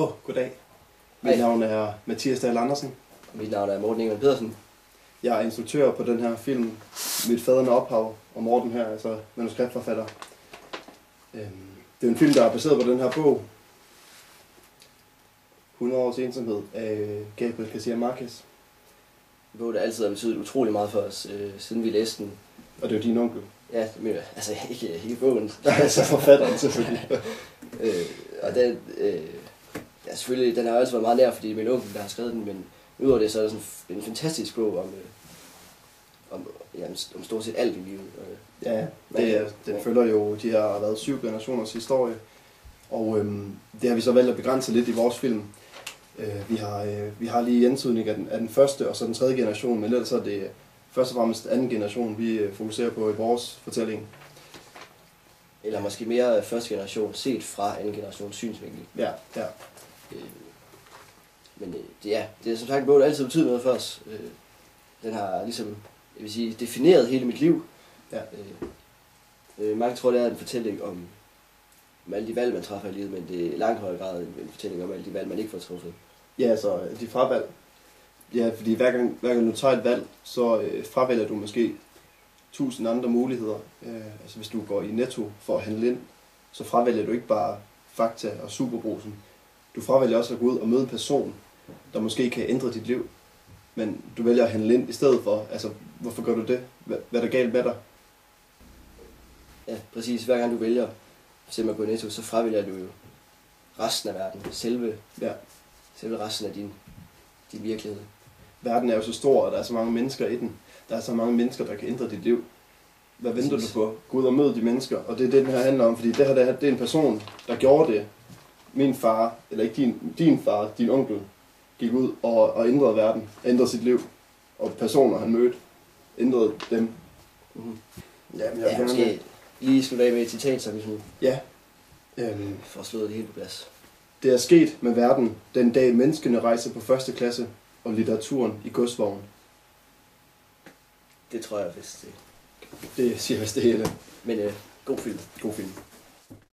Goddag. Mit navn er Mathias Dahl Andersen. Mit navn er Morten Ingemann Pedersen. Jeg er instruktør på den her film, Mit fædrene ophav, og Morten her, altså manuskriptforfatter. Det er en film, der er baseret på den her bog, 100 års ensomhed af Gabriel García Márquez. En bog, der altid har betydet utrolig meget for os, siden vi læste den. Og det er jo din onkel. Ja, det mener jeg. Altså ikke bogen. Altså forfatteren selvfølgelig. Og den, ja, selvfølgelig, den har altid været meget nær, fordi det er min onkel, der har skrevet den, men udover det, så er det sådan en fantastisk bog om stort set alt i livet. Ja, den følger jo, de har været 7 generationers historie, og det har vi så valgt at begrænse lidt i vores film. Vi har lige antydning af den første og så den tredje generation, men ellers er det først og fremmest anden generation, vi fokuserer på i vores fortælling. Eller måske mere første generation, set fra anden generations synsvinkel. Ja. Men det er som sagt en bog, der altid betyder noget for os. Den har ligesom, jeg vil sige, defineret hele mit liv. Ja. Mange tror, det er en fortælling om alle de valg, man træffer i livet, men det er i langt højere grad en fortælling om alle de valg, man ikke får truffet. Ja, altså de fravalg. Ja, fordi hver gang du tager et valg, så fravælger du måske 1000 andre muligheder. Altså hvis du går i Netto for at handle ind, så fravælger du ikke bare Fakta og Superbrugsen. Du fravælger også at gå ud og møde en person, der måske kan ændre dit liv. Men du vælger at handle ind i stedet for. Altså, hvorfor gør du det? Hvad er der galt med dig? Ja, præcis. Hver gang du vælger at gå i Netto, så fravælger du jo resten af verden. Selve resten af din virkelighed. Verden er jo så stor, og der er så mange mennesker i den. Der er så mange mennesker, der kan ændre dit liv. Hvad venter du på? Gå ud og møde de mennesker. Og det er det, den her handler om. Fordi det er en person, der gjorde det. Min far, eller ikke din far, din onkel, gik ud og ændrede verden. Ændrede sit liv. Og personer, han mødte, ændrede dem. Mm-hmm. Ja, men jeg måske lige slutte af med et citat, så vi sådan får slået det helt på plads. Det er sket med verden den dag menneskene rejser på første klasse og litteraturen i godsvognen. Det tror jeg vist. Det siger vist det hele. Men god film. God film.